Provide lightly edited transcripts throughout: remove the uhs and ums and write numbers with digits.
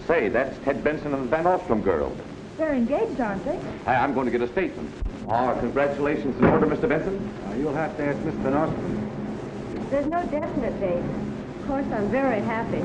Say, that's Ted Benson and the Van Ostrom girl. They're engaged, aren't they? I'm going to get a statement. Congratulations in order, Mr. Benson. You'll have to ask Mr. Ostrom. There's no definite date. Of course, I'm very happy.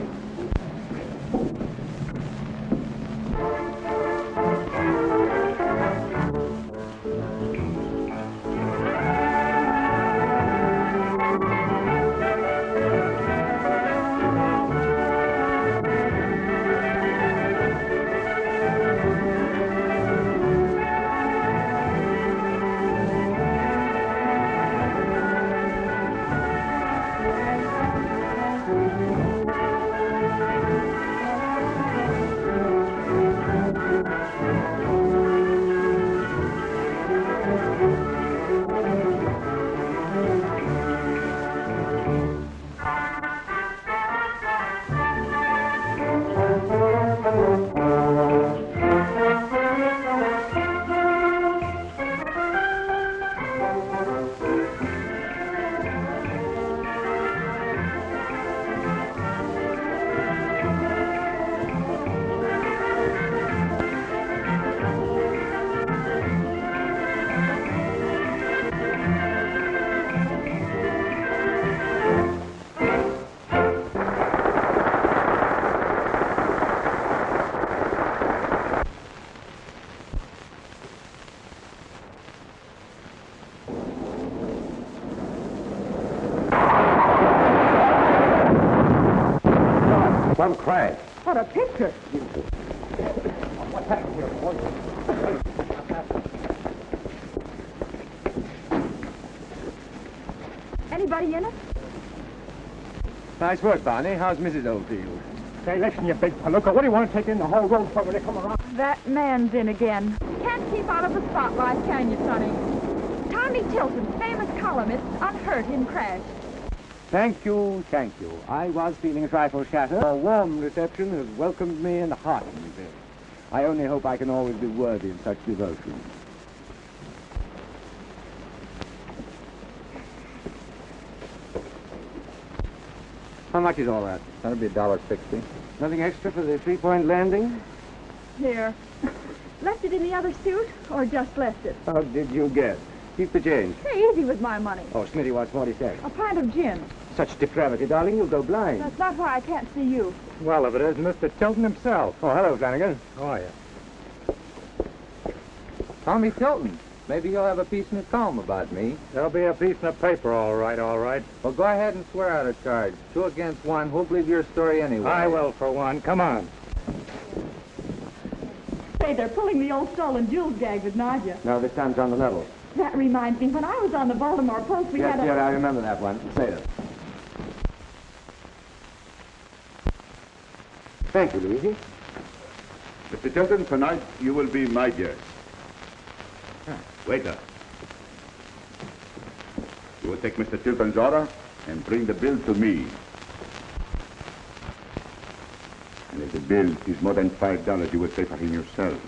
Some crash. What a picture. What's happened here, boys? Anybody in it? Nice work, Barney. How's Mrs. Oldfield? Say, listen, you big palooka. What do you want to take in the whole road for when they come around? That man's in again. Can't keep out of the spotlight, can you, Sonny? Tommy Tilton, famous columnist, unhurt in crash. Thank you, thank you. I was feeling a trifle shattered. A warm reception has welcomed me and heartened me. I only hope I can always be worthy of such devotion. How much is all that? That'll be $1.60. Nothing extra for the three-point landing? Here. Left it in the other suit, or just left it? How did you guess? Keep the change. Hey, easy with my money. Oh, Smitty wants 40 cents. A pint of gin. Such depravity, darling, you'll go blind. That's not why I can't see you. Well, if it isn't Mr. Tilton himself. Oh, hello, Flanagan. How are you? Tommy Tilton. Maybe you'll have a piece in the column about me. There'll be a piece in the paper, all right, all right. Well, go ahead and swear out a charge. 2 against 1. Who'll believe your story anyway? I will, for one. Come on. Say, they're pulling the old stolen jewels gag with Nadia. No, this time's on the level. That reminds me, when I was on the Baltimore Post, we had a... Yes, I remember that one. Say it. Thank you, Luigi. Mr. Tilton, tonight you will be my guest. Waiter. You will take Mr. Tilton's order and bring the bill to me. And if the bill is more than $5, you will pay for him yourself.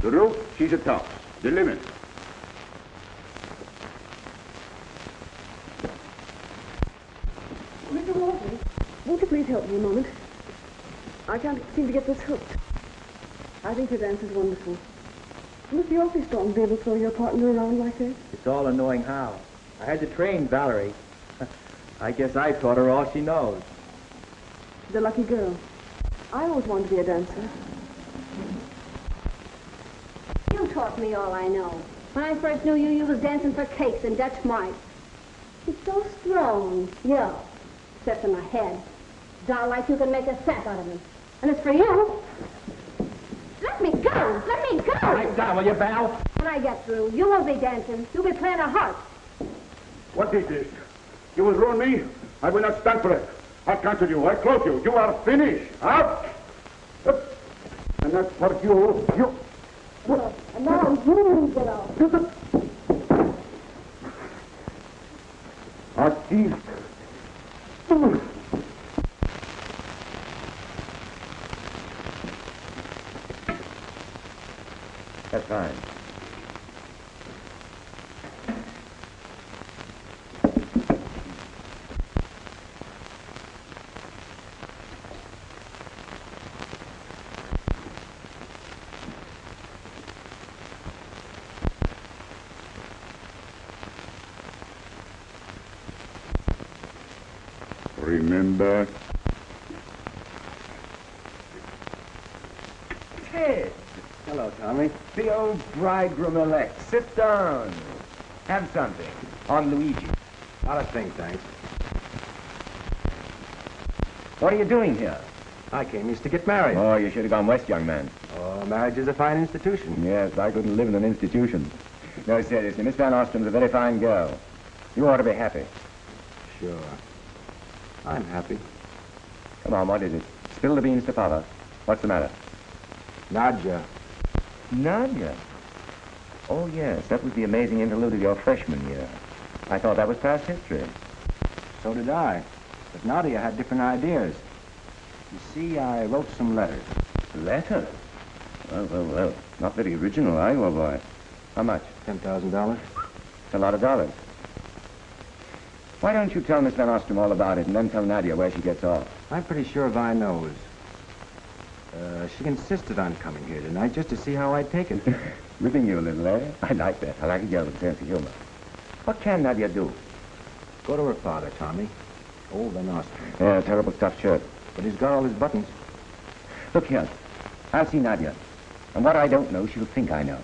The roof, she's a top. The limit. Mr. Walton, won't you please help me a moment? I can't seem to get this hooked. I think your dance is wonderful. Must be awfully strong to be able to throw your partner around like this. It's all in knowing how. I had to train Valerie. I guess I taught her all she knows. She's a lucky girl. I always wanted to be a dancer. You taught me all I know. When I first knew you, you was dancing for cakes and Dutch mice. You're so strong. Yeah, except in my head. Doll like you can make a sack out of me. And as for you, let me go! Let me go! Pipe down, will you, Val? When I get through, you won't be dancing. You'll be playing a harp. What is this? You will ruin me? I will not stand for it. I cancel you. I close you. You are finished. Out! And that's for you. You... And now you get off. Artiste. That's fine. Remember? Ted! Hello, Tommy. The old bridegroom-elect. Sit down. Have something. On Luigi. Not a thing, thanks. What are you doing here? I came east to get married. Oh, you should have gone west, young man. Oh, marriage is a fine institution. Yes, I couldn't live in an institution. No, seriously, Miss Van Ostrom's a very fine girl. You ought to be happy. Sure. I'm happy. Come on, what is it? Spill the beans to Papa. What's the matter? Nadja. Nadia. Oh, yes, that was the amazing interlude of your freshman year. I thought that was past history. So did I. But Nadia had different ideas. You see, I wrote some letters. Letters? Well. Not very original, are you, old boy? How much? $10,000. It's a lot of dollars. Why don't you tell Miss Van Ostrom all about it and then tell Nadia where she gets off? I'm pretty sure Vi knows. She insisted on coming here tonight just to see how I'd take it. Ripping you a little, eh? I like that. I like a girl with a sense of humor. What can Nadia do? Go to her father, Tommy. Old Van Ostrom. Yeah, terrible stuffed shirt. But he's got all his buttons. Look here. I'll see Nadia. And what I don't know, she'll think I know.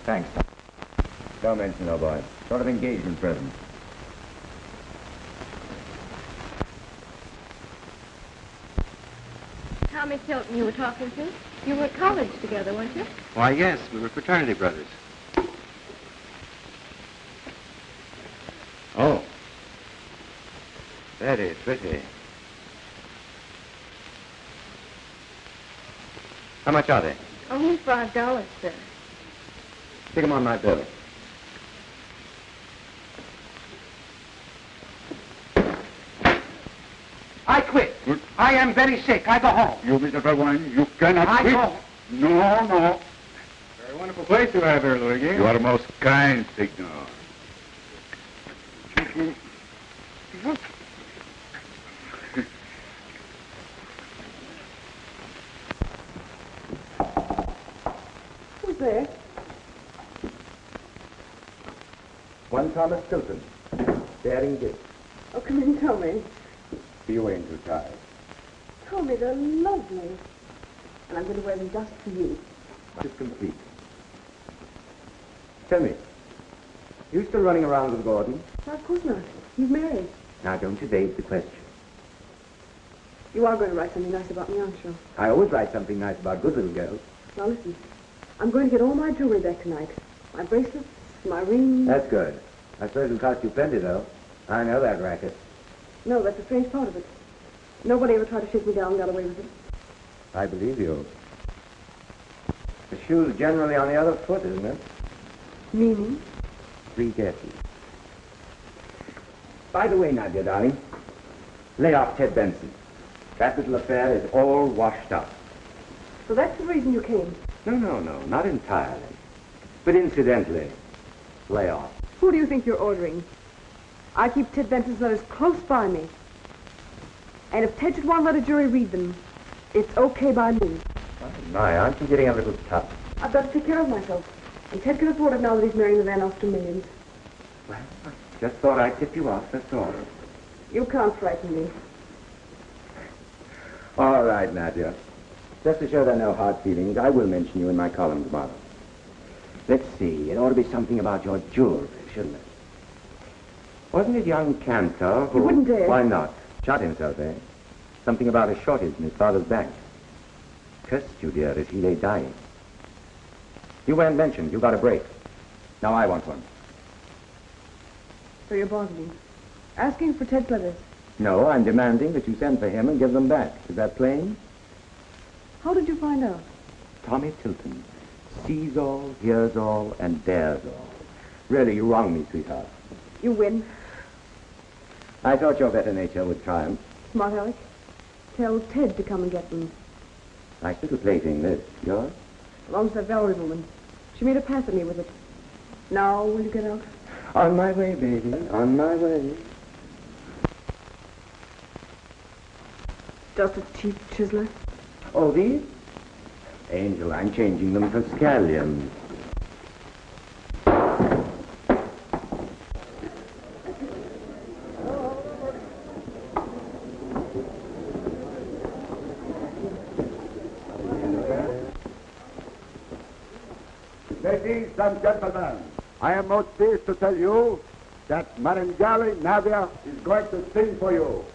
Thanks, Tom. Don't mention it, old boy. Sort of engagement present. Tommy Tilton you were talking to? You were at college together, weren't you? Why, yes, we were fraternity brothers. Oh. Very pretty. How much are they? Only $5, sir. Stick them on my bill. I quit. I am very sick. I go home. You, Mr. Verwine, you cannot I quit. go. No. Very wonderful place you have here, Luigi. You are most kind, Signor. Who's there? One Thomas Tilton. Daring gift. Oh, come in, Tommy. You ain't too tired. Tommy, they're lovely. And I'm going to wear them just for you. It's complete. Tell me, you still running around with Gordon? No, of course not. He's married. Now, don't evade the question. You are going to write something nice about me, aren't you? I always write something nice about good little girls. Now, listen. I'm going to get all my jewelry back tonight. My bracelets, my rings. That's good. I suppose it'll cost you plenty, though. I know that racket. No, that's a strange part of it. Nobody ever tried to shake me down and got away with it. I believe you. The shoe's generally on the other foot, isn't it? Meaning? 3 guesses. By the way, Nadia, darling, lay off Ted Benson. That little affair is all washed up. So that's the reason you came. No, not entirely. But incidentally, lay off. Who do you think you're ordering? I keep Ted Benson's letters close by me. And if Ted should want to let a jury read them, it's okay by me. Oh, my, aren't you getting a little tough? I've got to take care of myself. And Ted can afford it now that he's marrying the Van Oster millions. Well, I just thought I'd tip you off, that's all. You can't frighten me. All right, Nadia. Just to show there are no hard feelings, I will mention you in my column tomorrow. Let's see, it ought to be something about your jewelry, shouldn't it? Wasn't it young Cantor who... You wouldn't dare. Why not? Shot himself, eh? Something about a shortage in his father's bank. Cursed you, dear, as he lay dying. You weren't mentioned. You got a break. Now I want one. So you're bargaining. Asking for Ted's letters. No, I'm demanding that you send for him and give them back. Is that plain? How did you find out? Tommy Tilton sees all, hears all, and dares all. Really, you wrong me, sweetheart. You win. I thought your better nature would triumph. Smart Alec. Tell Ted to come and get them. Nice little plaything, this. Yours? Belongs to that Valerie woman. She made a pass at me with it. Now, will you get out? On my way, baby. On my way. Just a cheap chiseler. Oh, these? Angel, I'm changing them for scallions. Ladies and gentlemen, I am most pleased to tell you that Maringali Navia is going to sing for you.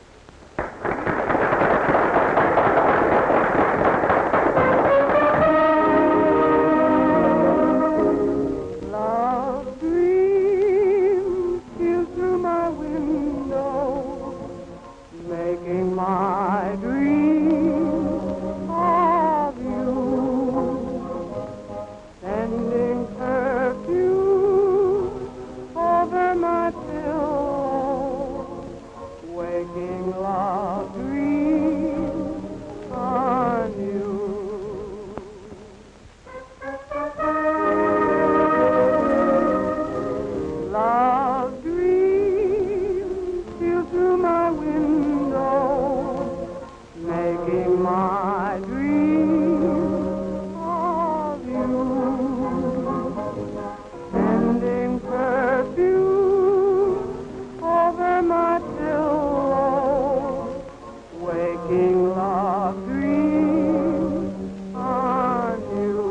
Love dreams steal through my window, making my dreams of you, sending perfume over my pillow, waking love dreams on you. Love dreams steal through my window, making my dreams of you, sending perfume over my pillow, waking love dreams on you.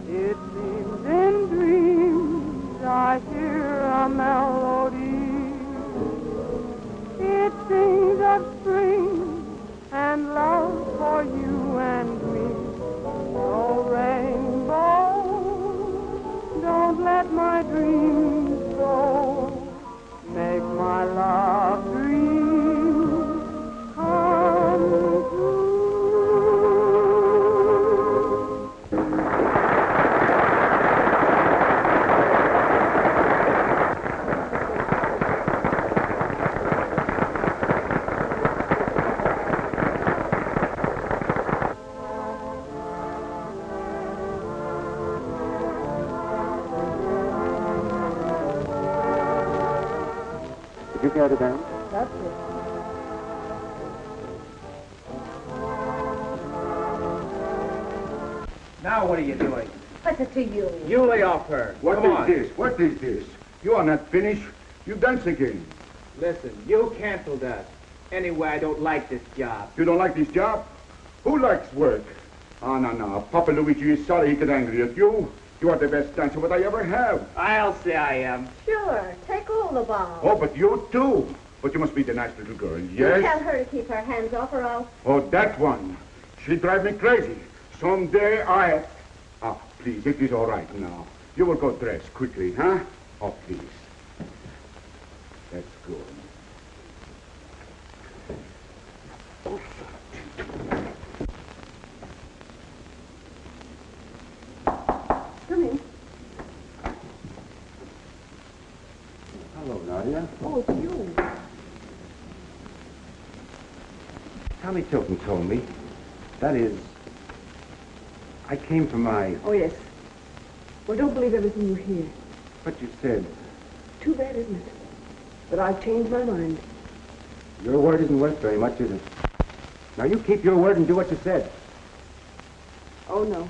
It seems in dreams I hear a melody. It sings of spring and love for you and me. Oh, rainbow, don't let my dreams go. Make my love dreams come true. Did you care to dance? That's it. Now what are you doing? What's it to you? You lay off her. What Come is on. this? What is this? You are not finished. You dance again. Listen, you cancel that. Anyway, I don't like this job. You don't like this job? Who likes work? Oh, no. Papa Luigi is sorry he got angry at you. You are the best dancer what I ever have. I'll say I am. Sure, take all the balls. Oh, but you too. But you must be the nice little girl, You yes? tell her to keep her hands off or else. Oh, that one. She drive me crazy. Someday I... Ah, please, it is all right now. You will go dress quickly, huh? Oh, please. That's good. Come in. Hello, Nadia. Oh, it's you. Tommy Tilton told me. That is, I came from my... Oh, yes. Well, don't believe everything you hear. What you said. Too bad, isn't it? But I've changed my mind. Your word isn't worth very much, is it? Now you keep your word and do what you said. Oh, no.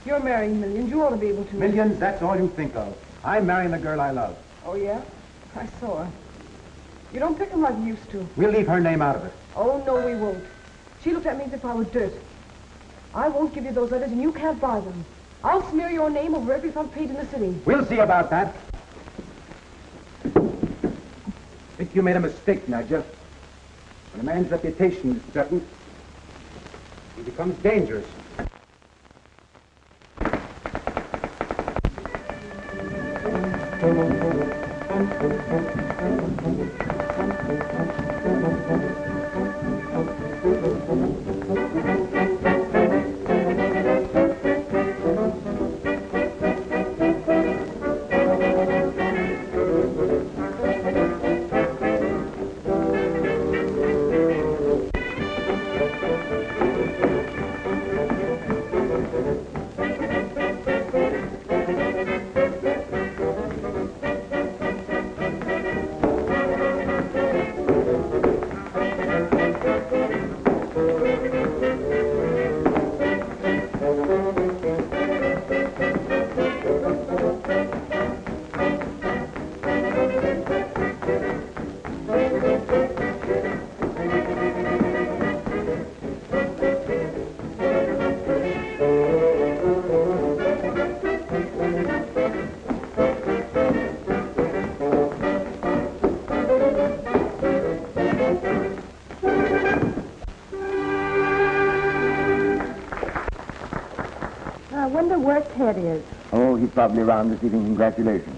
You're marrying millions. You ought to be able to. Millions, that's all you think of. I'm marrying the girl I love. Oh, yeah? I saw her. You don't pick 'em like you used to. We'll leave her name out of it. Oh, no, we won't. She looked at me as if I were dirt. I won't give you those letters, and you can't buy them. I'll smear your name over every front page in the city. We'll see about that. think you made a mistake, Nadja. When a man's reputation is threatened, he becomes dangerous. Ted is. Oh, he's probably around receiving congratulations.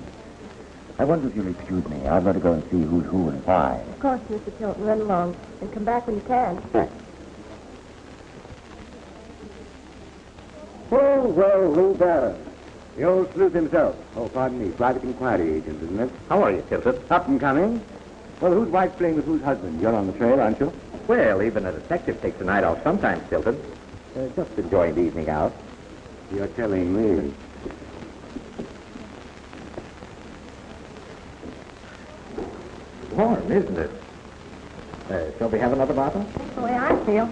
I wonder if you'll excuse me. I've got to go and see who's who and why. Of course, Mr. Tilton. Run along and come back when you can. Oh, well, Lou Barron. The old sleuth himself. Oh, pardon me, private inquiry agent, isn't it? How are you, Tilton? Up and coming. Well, whose wife's playing with whose husband? You're on the trail, aren't you? Well, even a detective takes a night out sometimes, Tilton. Just enjoying the evening out. You're telling me. Warm, isn't it? Shall we have another bottle? That's the way I feel.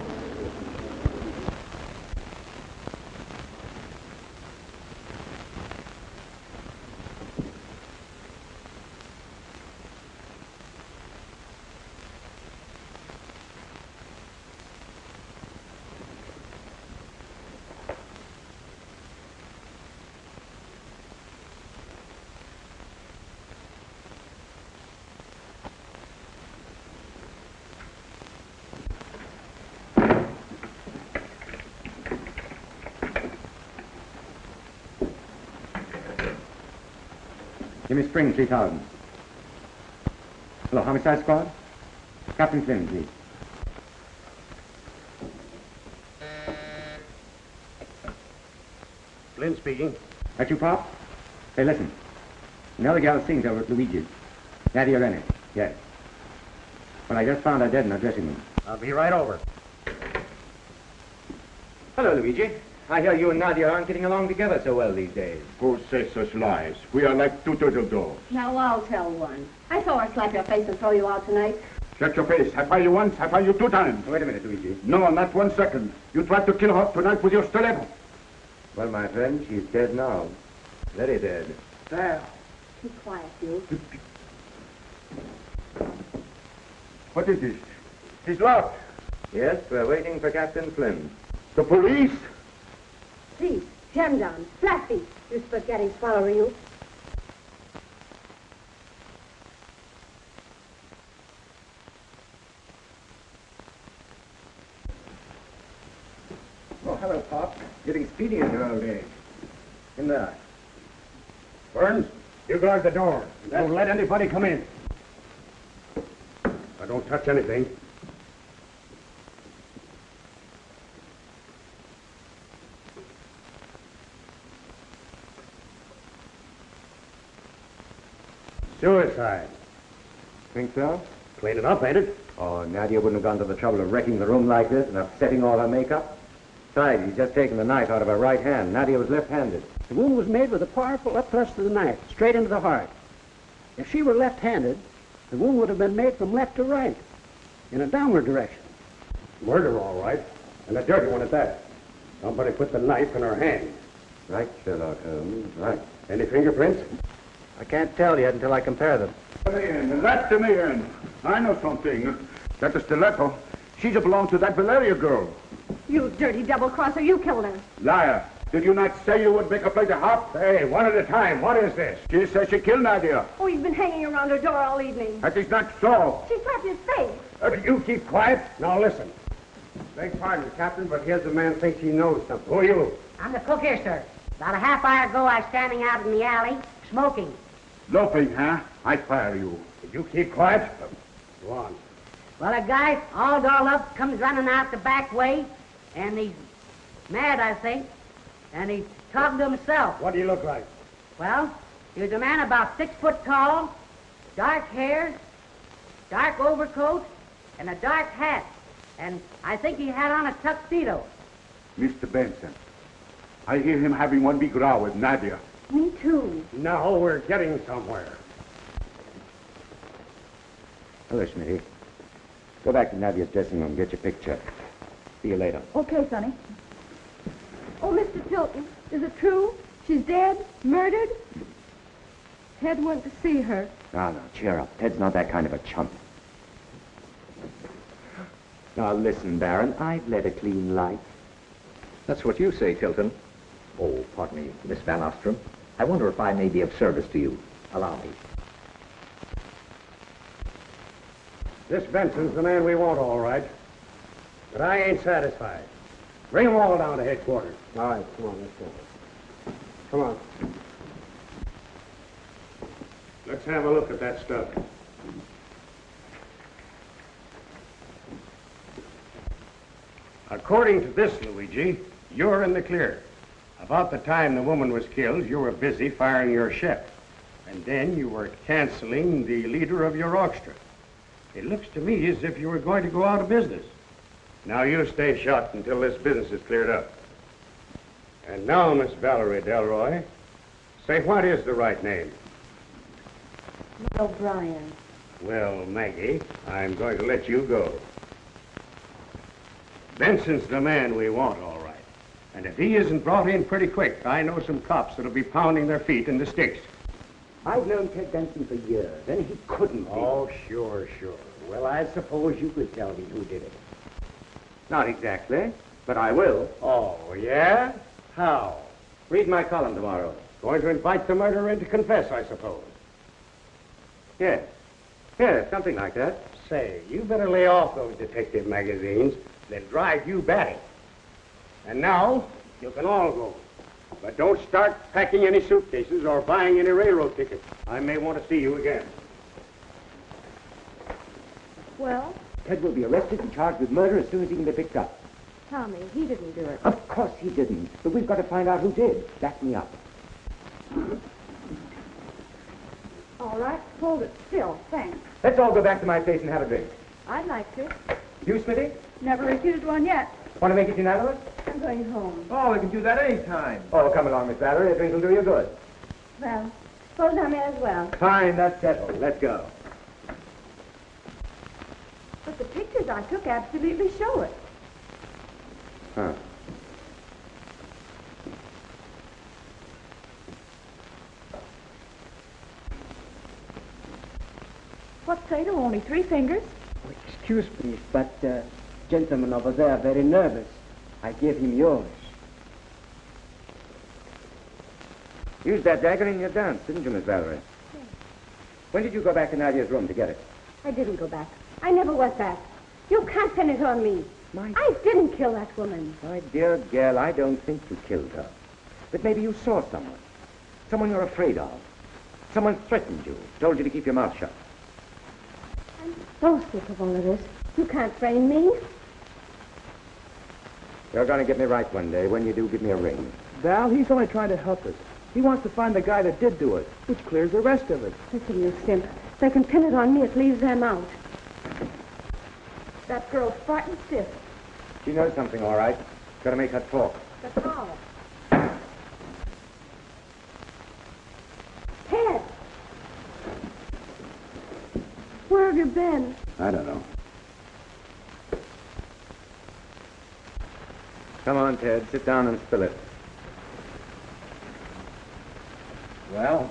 Give me Spring, 3000. Hello, Homicide Squad? Captain Flynn, please. Flynn speaking. That you, Pop? Hey, listen. Another gal sings over at Luigi's. Nadia Rennie. Yes. Well, I just found her dead in her dressing room. I'll be right over. Hello, Luigi. I hear you and Nadia aren't getting along together so well these days. Who says such lies? We are like two turtle doves. Now, I'll tell one. I saw her slap your face and throw you out tonight. Shut your face. I fire you once, I fire you 2 times. Wait a minute, Luigi. No, not 1 second. You tried to kill her tonight with your stiletto. Well, my friend, she's dead now. Very dead. There. Keep quiet, you. What is this? It's locked. Yes, we're waiting for Captain Flynn. The police? Please, gendarmes, flatfeet. You spaghetti swallower, you. Oh, hello, Pop. Getting speedy in your old age. In there. Burns, you guard the door. Don't let anybody come in. Now, don't touch anything. Suicide. Think so? Plain enough, ain't it? Oh, Nadia wouldn't have gone to the trouble of wrecking the room like this and upsetting all her makeup. Besides, he's just taken the knife out of her right hand. Nadia was left-handed. The wound was made with a powerful upthrust of the knife, straight into the heart. If she were left-handed, the wound would have been made from left to right, in a downward direction. Murder, all right. And a dirty one at that. Somebody put the knife in her hand. Right, Sherlock Holmes, right. Any fingerprints? I can't tell yet until I compare them. Let me in. I know something. That stiletto, she belonged to that Valeria girl. You dirty double-crosser, you killed her. Liar. Did you not say you would make a plate of hop? Hey, one at a time. What is this? She says she killed Nadia. Oh, he's been hanging around her door all evening. That is not so. She slapped his face. You keep quiet. Now listen. Beg pardon, Captain, but here's a man thinks he knows something. Who are you? I'm the cook here, sir. About a half hour ago, I was standing out in the alley, smoking. Loafing, huh? I fire you. You keep quiet. Go on. Well, a guy, all dolled up, comes running out the back way, and he's mad, I think, and he's talking to himself. What do you look like? Well, he was a man about 6 foot tall, dark hair, dark overcoat, and a dark hat. And I think he had on a tuxedo. Mr. Benson, I hear him having one big row with Nadia. Me too. No, we're getting somewhere. Hello, Schmitty. Go back to Nadia's dressing room, get your picture. See you later. Okay, Sonny. Oh, Mr. Tilton, is it true? She's dead? Murdered? Ted went to see her. No, cheer up. Ted's not that kind of a chump. Now, listen, Baron, I've led a clean life. That's what you say, Tilton. Oh, pardon me, Miss Van Ostrom. I wonder if I may be of service to you. Allow me. This Benson's the man we want, all right. But I ain't satisfied. Bring them all down to headquarters. All right, come on, let's go. Come on. Let's have a look at that stuff. According to this, Luigi, you're in the clear. About the time the woman was killed, you were busy firing your chef. And then you were canceling the leader of your orchestra. It looks to me as if you were going to go out of business. Now you stay shut until this business is cleared up. And now, Miss Valerie Delroy, say what is the right name? O'Brien. Well, Maggie, I'm going to let you go. Benson's the man we want, all right. And if he isn't brought in pretty quick, I know some cops that'll be pounding their feet in the sticks. I've known Ted Benson for years, and he couldn't be. Oh, sure. Well, I suppose you could tell me who did it. Not exactly, but I will. Oh, yeah? How? Read my column tomorrow. Going to invite the murderer in to confess, I suppose. Yes, something like that. Say, you better lay off those detective magazines. They'll drive you batty. And now, you can all go. But don't start packing any suitcases or buying any railroad tickets. I may want to see you again. Well, Ted will be arrested and charged with murder as soon as he can be picked up. Tommy, he didn't do it. Of course he didn't, but we've got to find out who did. Back me up. all right. Hold it still. Thanks. Let's all go back to my place and have a drink. I'd like to. You, Smithy? Never refused one yet. Want to make it unanimous? I'm going home. Oh, we can do that any time. Oh, come along, Miss Valerie. A drink will do you good. Well, suppose I may as well. Fine, that's settled. Let's go. But the pictures I took absolutely show it. Huh. What's Plato? Only 3 fingers? Oh, excuse me, but gentleman over there very nervous. I gave him yours. Used that dagger in your dance, didn't you, Miss Valerie? Yes. When did you go back to Nadia's room to get it? I didn't go back. I never went back. You can't pin it on me. My I didn't kill that woman. My dear girl, I don't think you killed her. But maybe you saw someone. Someone you're afraid of. Someone threatened you, told you to keep your mouth shut. I'm so sick of all of this. You can't frame me. You're going to get me right one day. When you do, give me a ring. Val, he's only trying to help us. He wants to find the guy that did do it, which clears the rest of it. Listen, you simp. If they can pin it on me, it leaves them out. That girl's frightened stiff. She knows something, all right. Got to make her talk. But how? Ted! Where have you been? I don't know. Come on, Ted. Sit down and spill it. Well,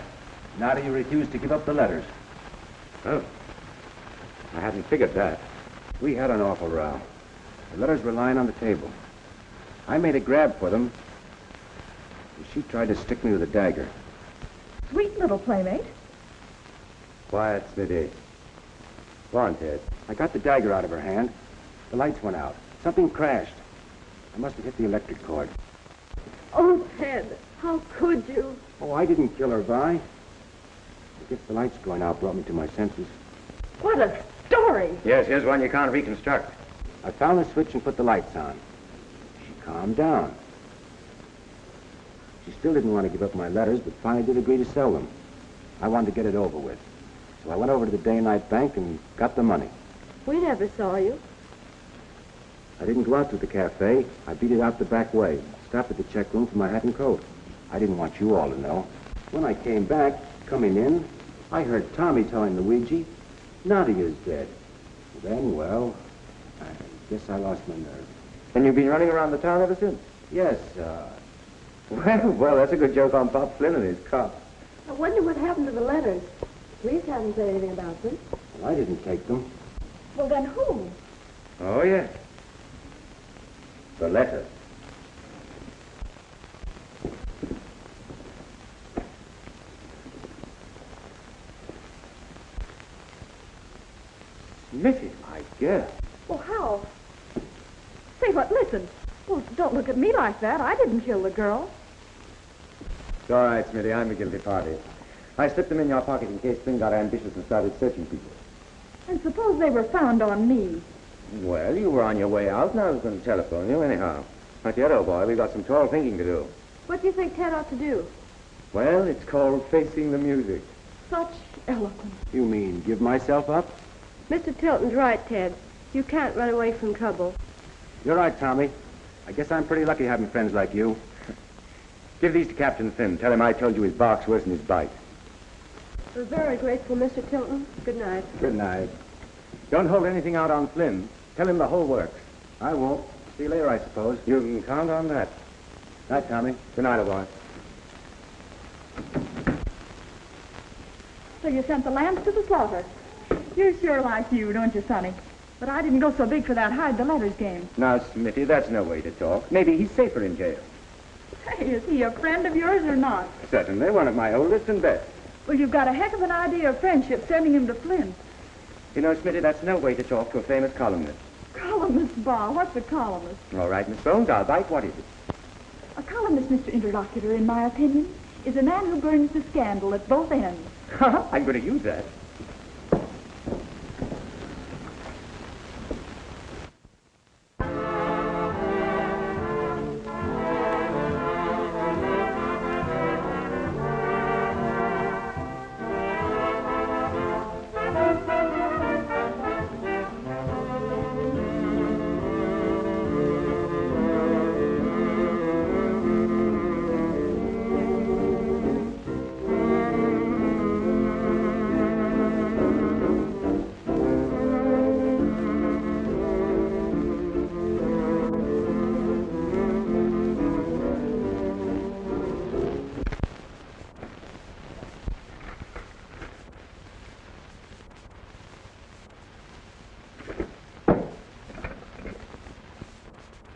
Nadia refused to give up the letters. Oh. I hadn't figured that. We had an awful row. The letters were lying on the table. I made a grab for them, She tried to stick me with a dagger. Sweet little playmate. Quiet, Smitty. Go on, Ted. I got the dagger out of her hand. The lights went out. Something crashed. I must have hit the electric cord. Oh, Ted, how could you? Oh, I didn't kill her, Vi. I guess the lights going out brought me to my senses. What a story. Yes, here's one you can't reconstruct. I found the switch and put the lights on. She calmed down. She still didn't want to give up my letters, but finally did agree to sell them. I wanted to get it over with. So I went over to the day-night bank and got the money. We never saw you. I didn't go out to the cafe. I beat it out the back way. Stopped at the check room for my hat and coat. I didn't want you all to know. When I came back, coming in, I heard Tommy telling Luigi, Nadia's dead. Then, well, I guess I lost my nerve. And you've been running around the town ever since? Yes, Well, that's a good joke on Pop Flynn and his cop. I wonder what happened to the letters. Police haven't said anything about them. well, I didn't take them. Well, then who? Oh, yes. The letter. Smithy, my girl. Well, how? Say what, listen. Well, don't look at me like that. I didn't kill the girl. It's all right, Smitty. I'm the guilty party. I slipped them in your pocket in case Flynn got ambitious and started searching people. And suppose they were found on me. Well, you were on your way out, and I was going to telephone you anyhow. Not yet, old boy. We've got some tall thinking to do. What do you think Ted ought to do? Well, it's called facing the music. Such eloquence. You mean give myself up? Mr. Tilton's right, Ted. You can't run away from trouble. You're right, Tommy. I guess I'm pretty lucky having friends like you. Give these to Captain Flynn. Tell him I told you his bark's worse than his bite. We're very grateful, Mr. Tilton. Good night. Good night. Don't hold anything out on Flynn. Tell him the whole works. I won't. See you later, I suppose. You can count on that. Night, Tommy. Good night, old boy. So you sent the lambs to the slaughter. You're sure like you, don't you, Sonny? But I didn't go so big for that hide-the-letters game. Now, Smitty, that's no way to talk. Maybe he's safer in jail. Hey, is he a friend of yours or not? Certainly, one of my oldest and best. Well, you've got a heck of an idea of friendship sending him to Flint. You know, Smitty, that's no way to talk to a famous columnist. Columnist, Bah. What's a columnist? All right, Miss Bones, I'll bite. What is it? A columnist, Mr. Interlocutor, in my opinion, is a man who burns the scandal at both ends. I'm going to use that.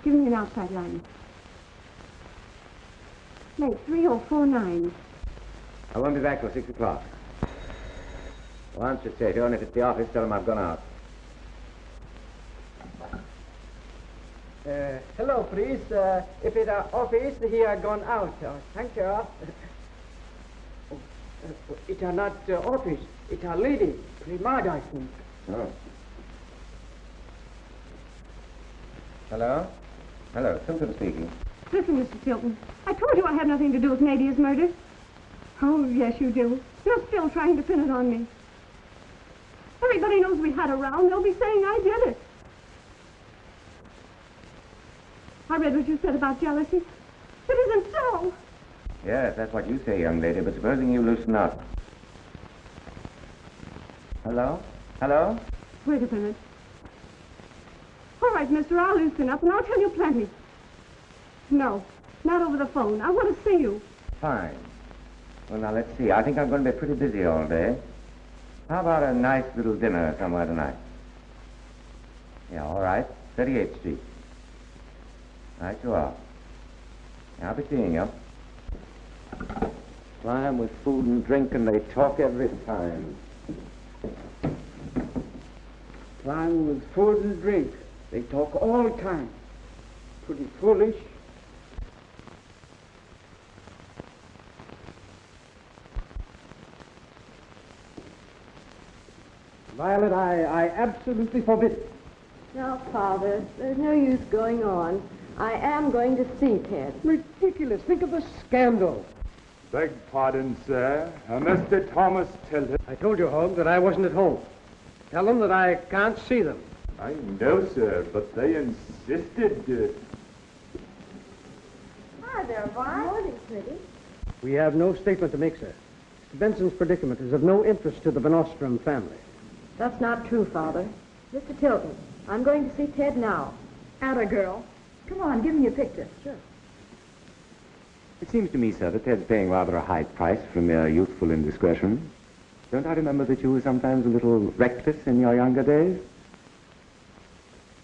Give me an outside line. Make 3049. I won't be back till 6 o'clock. Well, answer Tato, and if it's the office, tell him I've gone out. Hello, please. If it's office, he are gone out. Thank you. It are not office. It are lady. Primad, I think. Oh. Hello? Hello, Tilton speaking. Listen, Mr. Tilton. I told you I had nothing to do with Nadia's murder. Oh, yes, you do. You're still trying to pin it on me. Everybody knows we had a row. They'll be saying I did it. I read what you said about jealousy. It isn't so. Yes, that's what you say, young lady, but supposing you loosen up. Hello? Hello? Wait a minute. All right, mister, I'll loosen up, and I'll tell you plenty. No, not over the phone. I want to see you. Fine. Well, now, let's see. I think I'm going to be pretty busy all day. How about a nice little dinner somewhere tonight? Yeah, all right. 38th Street. Right you are. I'll be seeing you. Ply 'em with food and drink, and they talk every time. Ply 'em with food and drink. They talk all the time. Pretty foolish. Violet, I absolutely forbid it. Now, Father, there's no use going on. I am going to see Ted. Ridiculous. Think of the scandal. Beg pardon, sir. Mr. Thomas Tilton. I told you, Hogue, that I wasn't at home. Tell them that I can't see them. I know, sir, but they insisted. Hi there, Vi. Morning, pretty. We have no statement to make, sir. Mr. Benson's predicament is of no interest to the Van Ostrom family. That's not true, Father. Mr. Tilton, I'm going to see Ted now. Atta girl. Come on, give me a picture. Sure. It seems to me, sir, that Ted's paying rather a high price for mere youthful indiscretion. Don't I remember that you were sometimes a little reckless in your younger days?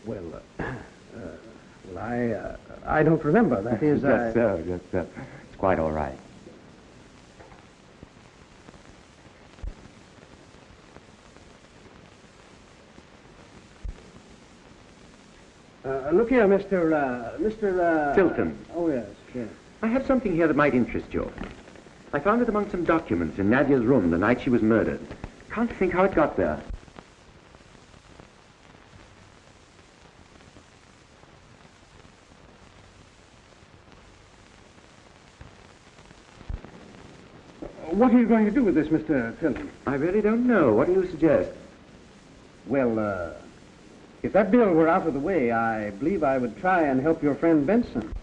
Well, I don't remember. That is, Yes, sir, yes, sir. It's quite all right. Look here, Mr. Tilton. Oh, yes, yes. I have something here that might interest you. I found it among some documents in Nadia's room the night she was murdered. Can't think how it got there. What are you going to do with this, Mr. Tilton? I really don't know. What do you suggest? Well, if that bill were out of the way, I believe I would try and help your friend Benson.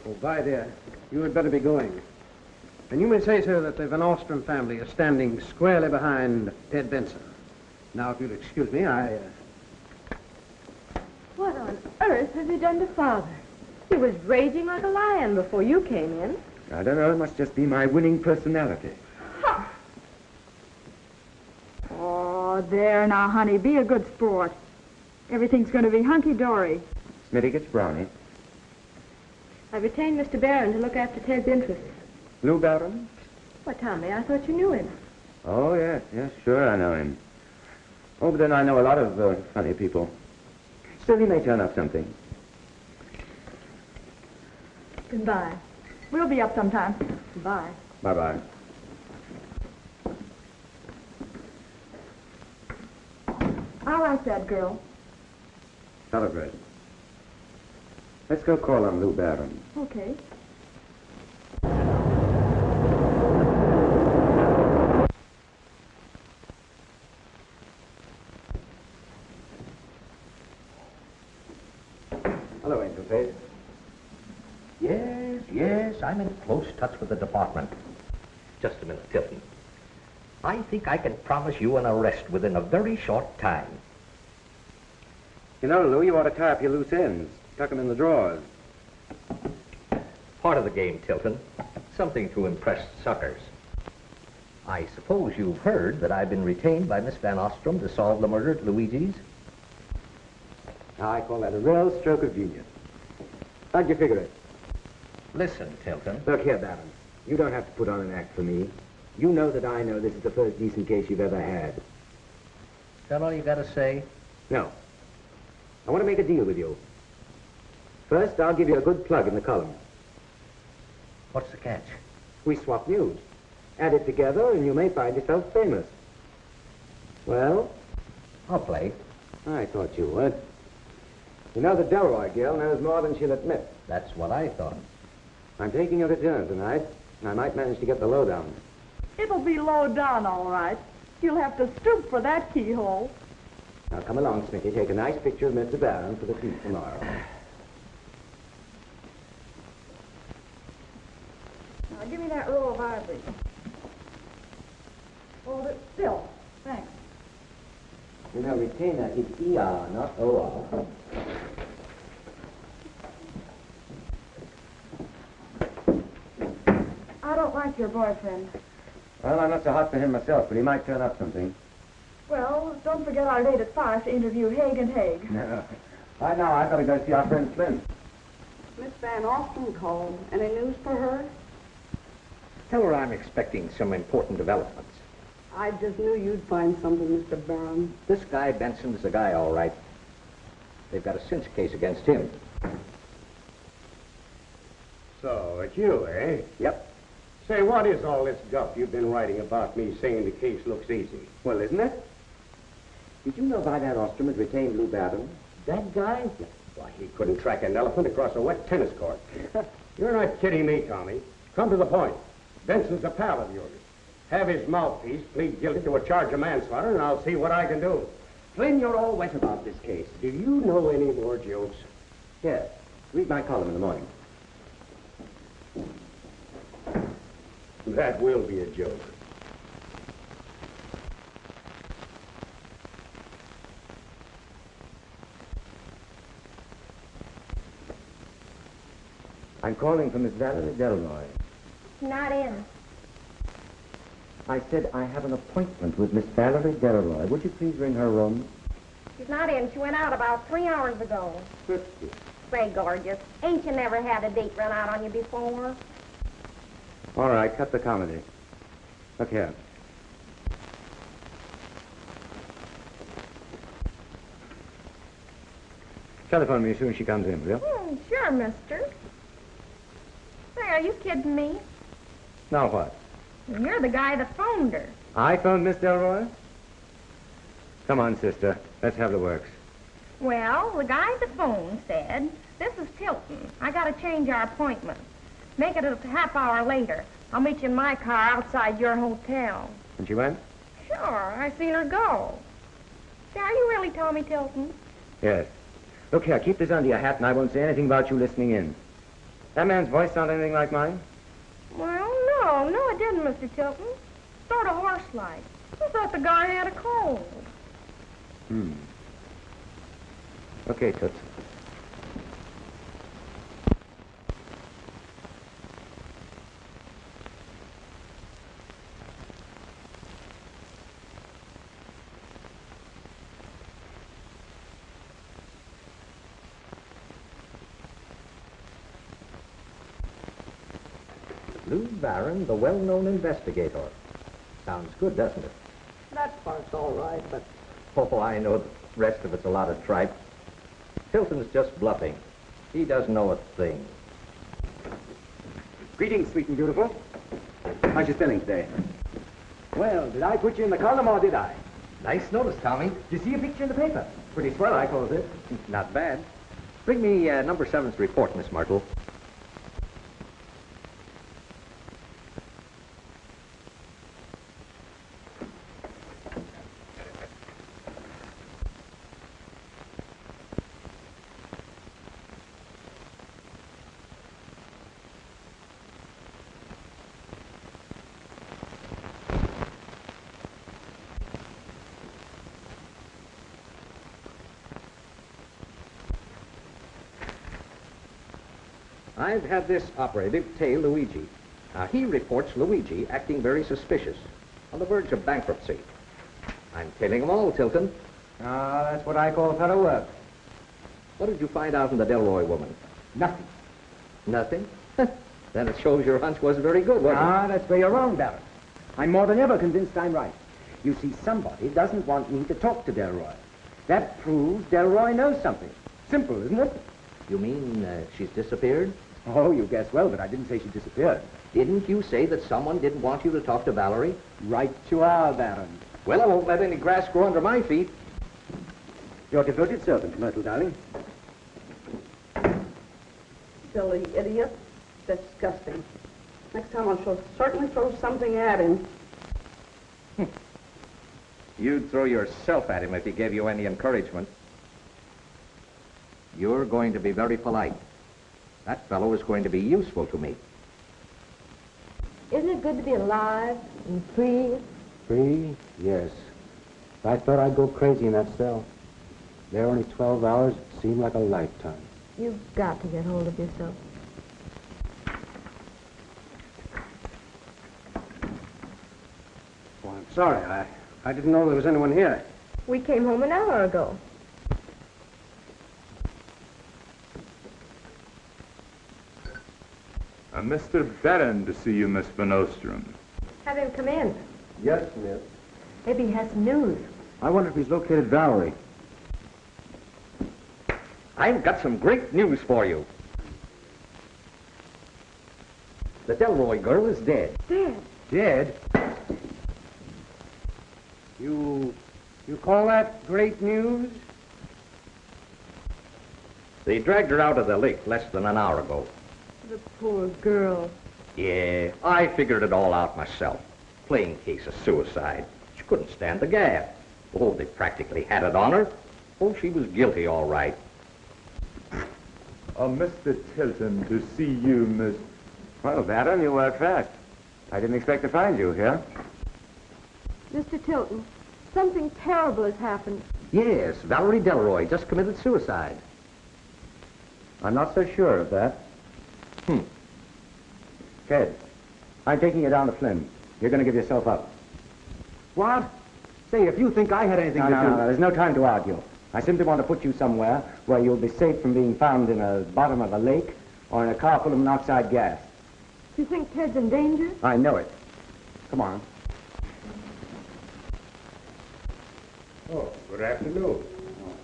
Oh, by there, you had better be going. And you may say, sir, that the Van Ostrom family is standing squarely behind Ted Benson. Now, if you'll excuse me, What on earth has he done to Father? He was raging like a lion before you came in. I don't know. It must just be my winning personality. Oh, there now, honey. Be a good sport. Everything's going to be hunky-dory. Smitty gets brownie. I retained Mr. Barron to look after Ted's interests. Lou Barron? Why, Tommy, I thought you knew him. Oh, yes, sure I know him. Oh, but then I know a lot of funny people. Still, he may turn up something. Goodbye. We'll be up sometime. Bye. Bye-bye. I like that girl. Celebrate. Let's go call on Lou Barron. Okay. Hello, Angel Face. Yes, I'm in close touch with the department. Just a minute, Tilton. I think I can promise you an arrest within a very short time. You know, Lou, you ought to tie up your loose ends. Tuck them in the drawers. Part of the game, Tilton. Something to impress suckers. I suppose you've heard that I've been retained by Miss Van Ostrom to solve the murder at Luigi's? I call that a real stroke of genius. How'd you figure it? Listen, Tilton. Look here, Barron. You don't have to put on an act for me. You know that I know this is the first decent case you've ever had. Is that all you got to say? No. I want to make a deal with you. First, I'll give you a good plug in the column. What's the catch? We swap news. Add it together, and you may find yourself famous. Well? I'll play. I thought you would. You know, the Delroy girl knows more than she'll admit. That's what I thought. I'm taking her to dinner tonight, and I might manage to get the lowdown. It'll be low down, all right. You'll have to stoop for that keyhole. Now, come along, Smitty. Take a nice picture of Mr. Barron for the feast tomorrow. Now, give me that roll of ivory. Hold it still. Thanks. You know, retainer is ER, not OR. I don't like your boyfriend. Well, I'm not so hot for him myself, but he might turn up something. Well, don't forget our date at 5 to interview Haig and Haig. No. Right now, I've got to go see our friend Flint. Miss Van Ostrom called. Any news for her? Tell her I'm expecting some important developments. I just knew you'd find something, Mr. Barron. This guy Benson's the guy, all right. They've got a cinch case against him. So, it's you, eh? Yep. Say, what is all this guff you've been writing about me saying the case looks easy? Well, isn't it? Did you know Van Ostrom had retained Lou Barron? That guy? Why, he couldn't track an elephant across a wet tennis court. You're not kidding me, Tommy. Come to the point. Benson's a pal of yours. Have his mouthpiece plead guilty to a charge of manslaughter, and I'll see what I can do. Flynn, you're all wet about this case. Do you know any more jokes? Yes. Read my column in the morning. That will be a joke. I'm calling for Miss Valerie Delroy. Not in. I said I have an appointment with Miss Valerie Delroy. Would you please ring her room? She's not in. She went out about 3 hours ago. Say, gorgeous, ain't you never had a date run out on you before? All right, cut the comedy. Look here. Telephone me as soon as she comes in, will you? Sure, mister. Say, are you kidding me? Now what? You're the guy that phoned her. I phoned Miss Delroy? Come on, sister. Let's have the works. Well, the guy at the phone said, "This is Tilton. I got to change our appointment. Make it a half hour later. I'll meet you in my car outside your hotel." And she went? Sure, I seen her go. Say, are you really Tommy Tilton? Yes. Look here, keep this under your hat and I won't say anything about you listening in. That man's voice sound anything like mine? Well, no, it didn't, Mr. Tilton. Sort of horse-like. I thought the guy had a cold. Okay, Toots. Lou Barron, the well-known investigator. Sounds good, doesn't it? That part's all right, but Oh, I know the rest of it's a lot of tripe. Tilton's just bluffing. He doesn't know a thing. Greetings, sweet and beautiful. How's your spelling today? Well, did I put you in the column or did I? Nice notice, Tommy. Did you see a picture in the paper? Pretty swell, I calls it. Not bad. Bring me number 7's report, Miss Myrtle. I've had this operative tail Luigi. He reports Luigi acting very suspicious, on the verge of bankruptcy. I'm tailing them all, Tilton. That's what I call thorough work. What did you find out from the Delroy woman? Nothing. Nothing? Then it shows your hunch wasn't very good, was it? That's where you're wrong, Barron. I'm more than ever convinced I'm right. You see, somebody doesn't want me to talk to Delroy. That proves Delroy knows something. Simple, isn't it? You mean she's disappeared? Oh, you guess well, but I didn't say she disappeared. Didn't you say that someone didn't want you to talk to Valerie? Right you are, Baron. Well, I won't let any grass grow under my feet. Your devoted servant, Myrtle, darling. silly idiot. Disgusting. Next time I shall certainly throw something at him. You'd throw yourself at him if he gave you any encouragement. You're going to be very polite. That fellow is going to be useful to me. Isn't it good to be alive and free? Free? Yes. I thought I'd go crazy in that cell. There only 12 hours. It seemed like a lifetime. You've got to get hold of yourself. Well, I'm sorry. I didn't know there was anyone here. We came home an hour ago. Mr. Barron to see you, Miss Van Ostrom. Have him come in. Yes, miss. Maybe he has some news. I wonder if he's located Valerie. I've got some great news for you. The Delroy girl is dead. Dead? Dead? You call that great news? They dragged her out of the lake less than an hour ago. The poor girl. Yeah, I figured it all out myself. Plain case of suicide. She couldn't stand the gas. Oh, they practically had it on her. Oh, she was guilty, all right. Mr. Tilton to see you, Miss... Well, Barron, you work fast. I didn't expect to find you here. Mr. Tilton, something terrible has happened. Yes, Valerie Delroy just committed suicide. I'm not so sure of that. Ted, I'm taking you down to Flynn. You're going to give yourself up. What? Say, if you think I had anything to do... No, there's no time to argue. I simply want to put you somewhere where you'll be safe from being found in the bottom of a lake or in a car full of monoxide gas. You think Ted's in danger? I know it. Come on. Oh, good afternoon.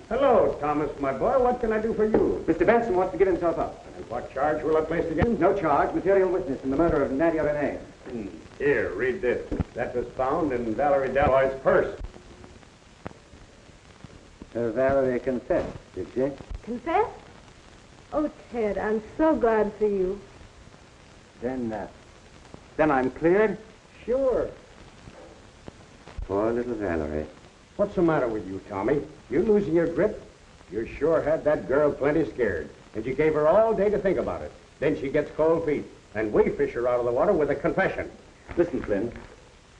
Hello, Thomas, my boy. What can I do for you? Mr. Benson wants to give himself up. And what charge will I place against? No charge. Material witness in the murder of Nadia Renee. Here, read this. That was found in Valerie Delroy's purse. Valerie confessed, did she? Confess? Oh, Ted, I'm so glad for you. Then I'm cleared? Sure. Poor little Valerie. What's the matter with you, Tommy? You losing your grip? You sure had that girl plenty scared. And you gave her all day to think about it. Then she gets cold feet. And we fish her out of the water with a confession. Listen, Flynn.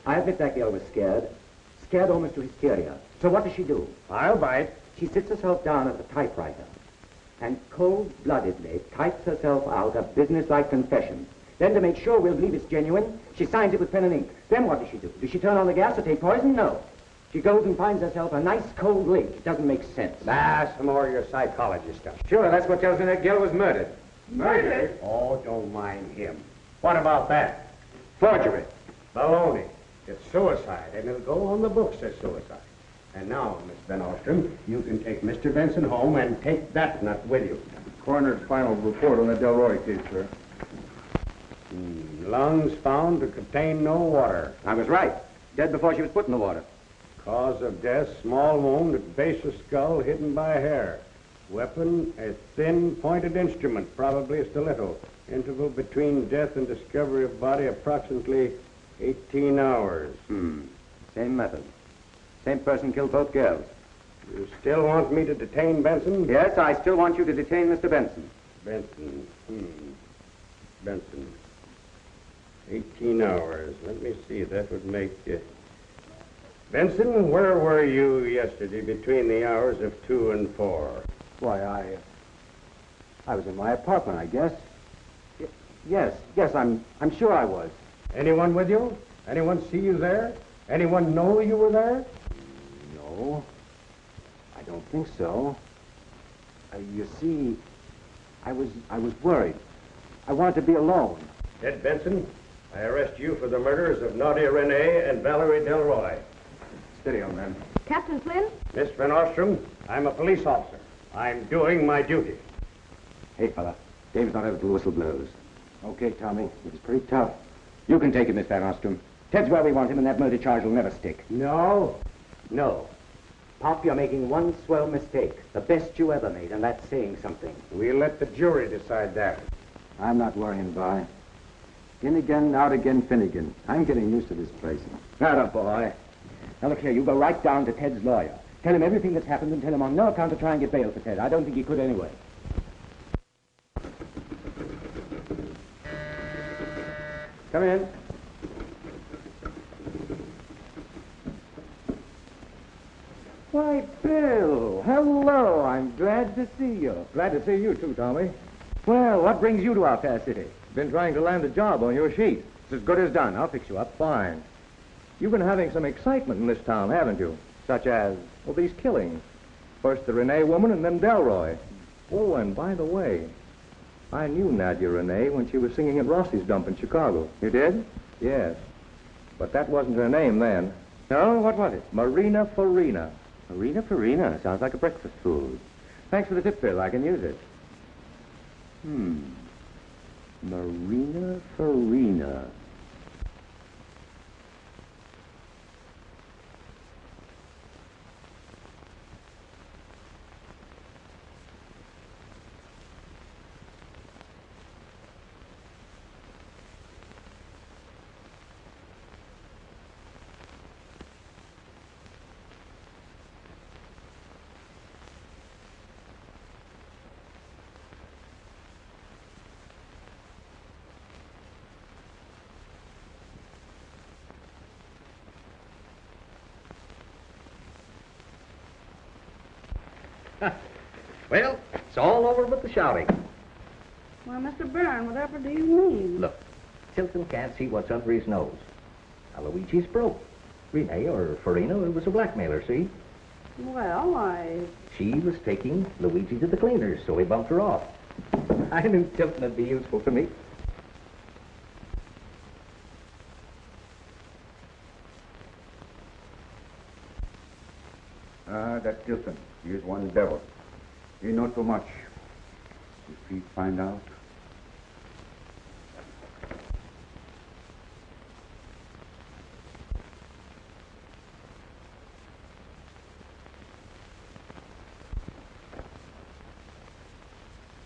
I admit that girl was scared. Scared almost to hysteria. So what does she do? I'll bite. She sits herself down at the typewriter and cold-bloodedly types herself out a business-like confession. Then, to make sure we'll believe it's genuine, she signs it with pen and ink. Then what does she do? Does she turn on the gas or take poison? No. She goes and finds herself a nice cold lake. It doesn't make sense. Some more of your psychology stuff. Sure, that's what tells me that girl was murdered. Murdered? Oh, don't mind him. What about that? Forgery. Baloney. It's suicide, and it'll go on the books as suicide. And now, Miss Van Ostrom, you can take Mr. Benson home and take that nut with you. Coroner's final report on the Delroy case, sir. Lungs found to contain no water. I was right. Dead before she was put in the water. Cause of death, small wound at base of skull hidden by hair. Weapon, a thin, pointed instrument, probably a stiletto. Interval between death and discovery of body approximately 18 hours. Same method. Same person killed both girls. You still want me to detain Benson? Yes, I still want you to detain Mr. Benson. Benson. Benson. 18 hours. Let me see. That would make... Benson, where were you yesterday between the hours of 2 and 4? Why, I was in my apartment, I guess. Yes, I'm sure I was. Anyone with you? Anyone see you there? Anyone know you were there? No, I don't think so. You see, I was worried. I wanted to be alone. Ted Benson, I arrest you for the murders of Nadia Renee and Valerie Delroy. Steady on, man. Captain Flynn? Miss Van Ostrom, I'm a police officer. I'm doing my duty. Hey, fella. Dave's not over till the whistle blows. Okay, Tommy. It was pretty tough. You can take him, Miss Van Ostrom. Ted's where we want him, and that murder charge will never stick. No. Pop, you're making one swell mistake. The best you ever made, and that's saying something. We'll let the jury decide that. I'm not worrying, Boy. In again, out again, Finnegan. I'm getting used to this place. Atta boy. Now, look here, you go right down to Ted's lawyer. Tell him everything that's happened and tell him on no account to try and get bail for Ted. I don't think he could anyway. Come in. Why, Bill, hello. I'm glad to see you. Glad to see you too, Tommy. Well, what brings you to our fair city? Been trying to land a job on your sheet. It's as good as done. I'll fix you up. Fine. You've been having some excitement in this town, haven't you? Such as? Well, these killings. First the Renee woman and then Delroy. Oh, and by the way, I knew Nadia Renee when she was singing at Rossi's dump in Chicago. You did? Yes. But that wasn't her name then. No? What was it? Marina Farina. Marina Farina. Sounds like a breakfast food. Thanks for the tip, Phil. I can use it. Marina Farina. Well, it's all over but the shouting. Well, Mr. Byrne, whatever do you mean? Look, Tilton can't see what's under his nose. Now, Luigi's broke. Renee, or Farina, was a blackmailer, see? Well, She was taking Luigi to the cleaners, so he bumped her off. I knew Tilton would be useful to me. That Tilton. He is one devil. He know too much. If he find out...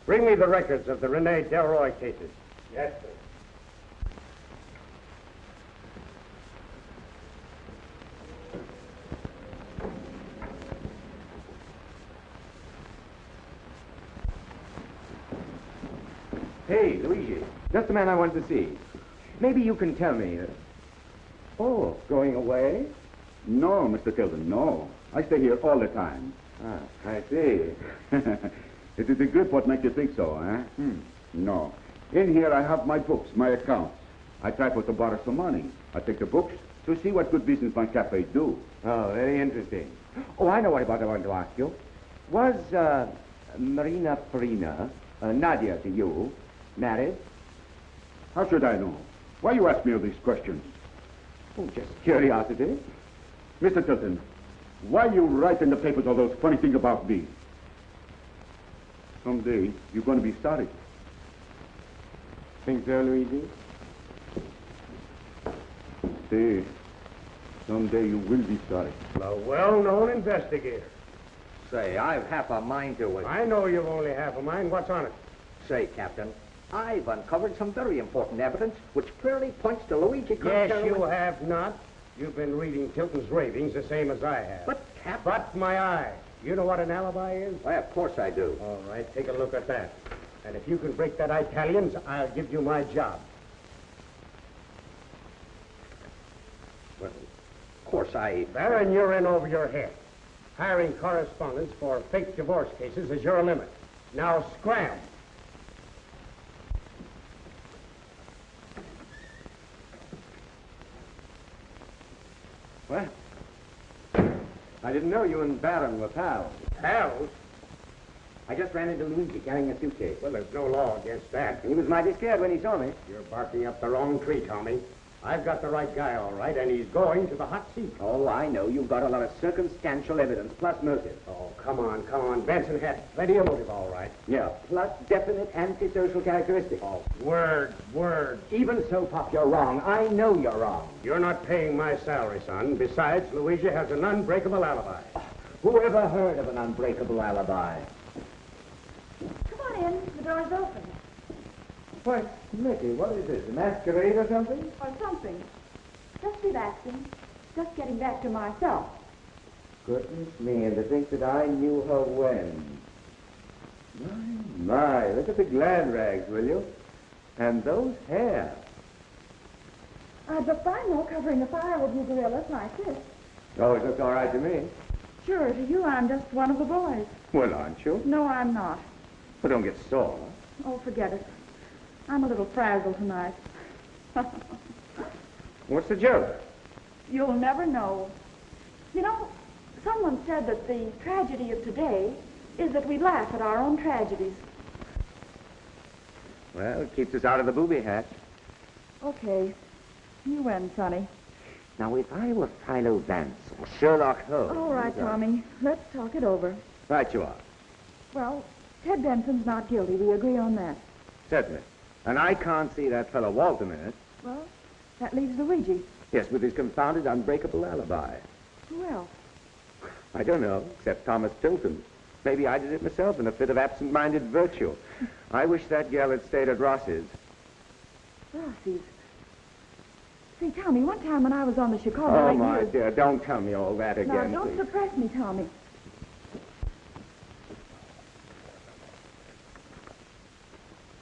Bring me the records of the Rene Delroy cases. Yes, sir. Hey, Luigi. Just the man I wanted to see. Maybe you can tell me. Oh, going away? No, Mr. Tilton, no. I stay here all the time. Ah, I see. It is the grip what makes you think so, eh? No. In here I have my books, my accounts. I try for to borrow some money. I take the books to see what good business my cafe do. Oh, very interesting. Oh, I know what I wanted to ask you. Was Marina Farina, Nadia to you, married? How should I know? Why you ask me all these questions? Oh, just curiosity. Mr. Tilton, why you write in the papers all those funny things about me? Someday you're going to be sorry. Think so, Luigi? See, someday you will be sorry. A well-known investigator. Say, I've half a mind to it. I know you've only half a mind. What's on it? Say, Captain, I've uncovered some very important evidence which clearly points to Luigi Yes, Costello. you have not. You've been reading Tilton's ravings the same as I have. But, Captain... But my eye. You know what an alibi is? Why, of course I do. All right, take a look at that. And if you can break that Italians, I'll give you my job. Well, of course I... Baron, you're in over your head. Hiring correspondents for fake divorce cases is your limit. Now scram. Well, I didn't know you and Barron were pals. Pals? I just ran into Luigi carrying a suitcase. Well, there's no law against that. He was mighty scared when he saw me. You're barking up the wrong tree, Tommy. I've got the right guy, all right, and he's going to the hot seat. Oh, I know. You've got a lot of circumstantial evidence, plus motive. Oh, come on, come on. Benson had plenty of motive, all right. Yeah, plus definite antisocial characteristics. Oh, word. Even so, Pop, you're wrong. I know you're wrong. You're not paying my salary, son. Besides, Luigi has an unbreakable alibi. Who ever heard of an unbreakable alibi? Come on in. The door's open. Why, Mickey, what is this, a masquerade or something? Or something. Just relaxing. Just getting back to myself. Goodness me, and to think that I knew her when. My, look at the glad rags, will you? And those hair. I'd look fine, though, covering the fire with you gorillas like this. Oh, it looks all right to me. Sure, to you, I'm just one of the boys. Well, aren't you? No, I'm not. Well, don't get sore. Oh, forget it. I'm a little frazzled tonight. What's the joke? You'll never know. You know, someone said that the tragedy of today is that we laugh at our own tragedies. Well, it keeps us out of the booby hatch. Okay. You win, Sonny. Now, if I were Philo Vance or Sherlock Holmes... All right, Tommy. Let's talk it over. Right you are. Well, Ted Benson's not guilty. We agree on that. Certainly. And I can't see that fellow Walton in it. Well, that leaves Luigi. Yes, with his confounded unbreakable alibi. Who else? I don't know, except Thomas Tilton. Maybe I did it myself in a fit of absent-minded virtue. I wish that girl had stayed at Ross's. Ross's? See, Tommy, one time when I was on the Chicago... Oh, my dear, don't tell me all that again, Now, don't please. suppress me, Tommy.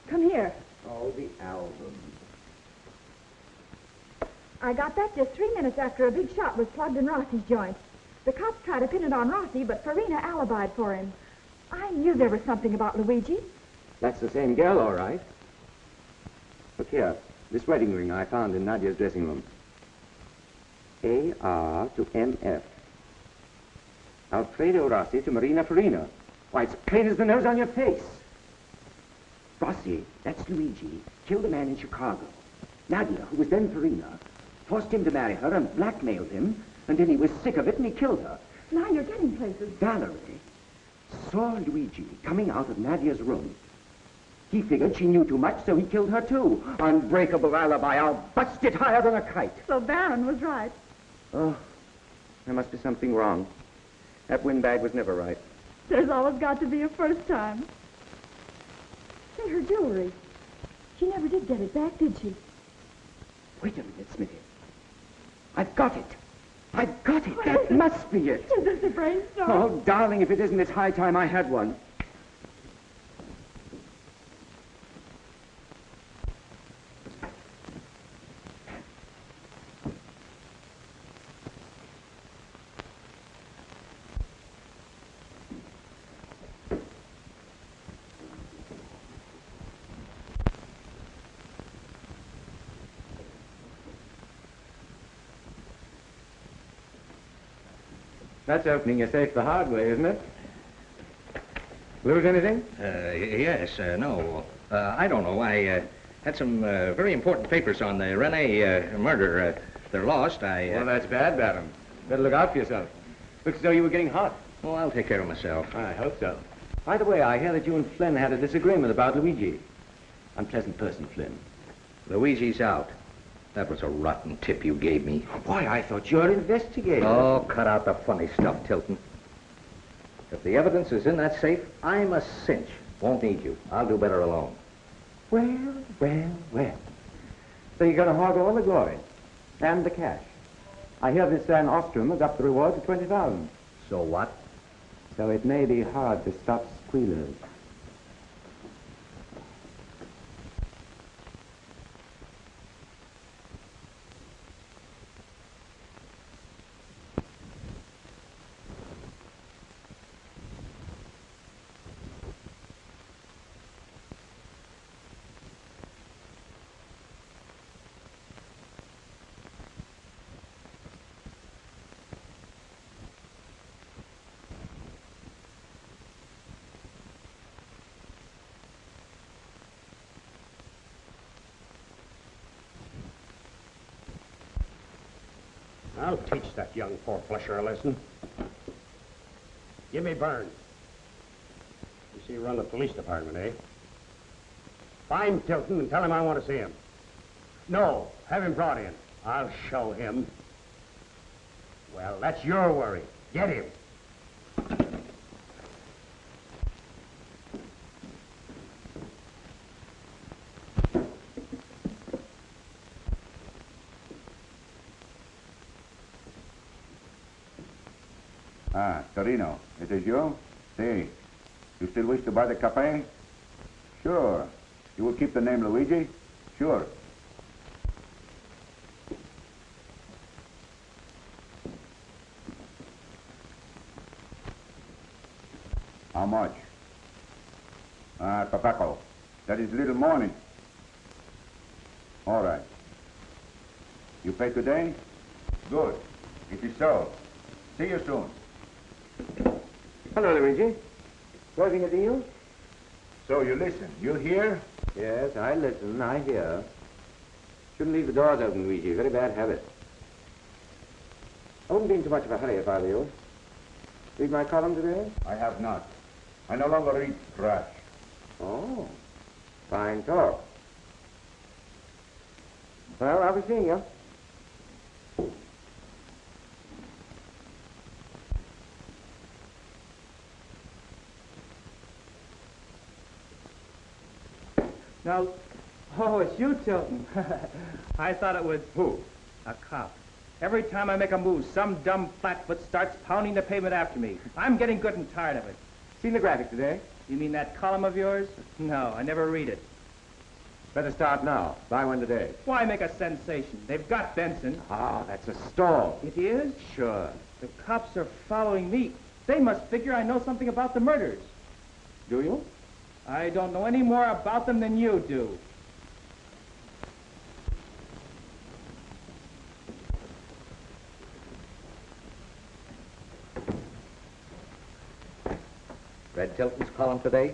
Come here. Oh, the album. I got that just 3 minutes after a big shot was plugged in Rossi's joint. The cops tried to pin it on Rossi, but Farina alibied for him. I knew there was something about Luigi. That's the same girl, all right. Look here, this wedding ring I found in Nadia's dressing room. A.R. to M.F. Alfredo Rossi to Marina Farina. Why, it's plain as the nose on your face. Rossi, that's Luigi, killed a man in Chicago. Nadia, who was then Farina, forced him to marry her and blackmailed him, and then he was sick of it and he killed her. Now you're getting places. Valerie saw Luigi coming out of Nadia's room. He figured she knew too much, so he killed her too. Unbreakable alibi. I'll bust it higher than a kite. So Baron was right. Oh, there must be something wrong. That windbag was never right. There's always got to be a first time. Say, her jewelry. She never did get it back, did she? Wait a minute, Smithy. I've got it. I've got it. That must be it. Is this a brainstorm? Oh, darling, if it isn't, it's high time I had one. That's opening your safe the hard way, isn't it? Lose anything? Yes, no. I don't know. I had some very important papers on the Rene murder. They're lost. Well, that's bad, Baron. Better look out for yourself. Looks as though you were getting hot. Oh, I'll take care of myself. I hope so. By the way, I hear that you and Flynn had a disagreement about Luigi. Unpleasant person, Flynn. Luigi's out. That was a rotten tip you gave me. Why, I thought you were investigating. Oh, cut out the funny stuff, Tilton. If the evidence is in that safe, I'm a cinch. Won't need you. I'll do better alone. Well, well, well. So you're going to hog all the glory and the cash. I hear this Van Ostrom has upped the reward to 20,000. So what? So it may be hard to stop squealers. I'll teach that young four-flusher a lesson. Give me Burns. You see, run the police department, eh? Find Tilton and tell him I want to see him. No, have him brought in. I'll show him. Well, that's your worry. Get him. Ah, Torino, it is you? See, you still wish to buy the cafe? Sure. You will keep the name Luigi? Sure. How much? Ah, tobacco. That is little money. All right. You pay today? Good. It is so. See you soon. Hello, Luigi. Closing a deal? So you listen. You hear? Yes, I listen. I hear. Shouldn't leave the doors open, Luigi. Very bad habit. I wouldn't be in too much of a hurry if I were you. Read my column today? I have not. I no longer read trash. Oh, fine talk. Well, I'll be seeing you. Now, oh, it's you, Tilton. I thought it was... Who? A cop. Every time I make a move, some dumb flatfoot starts pounding the pavement after me. I'm getting good and tired of it. Seen the graphic today? You mean that column of yours? No, I never read it. Better start now. Buy one today. Why make a sensation? They've got Benson. Ah, that's a stall. It is? Sure. The cops are following me. They must figure I know something about the murders. Do you? I don't know any more about them than you do. Read Tilton's column today?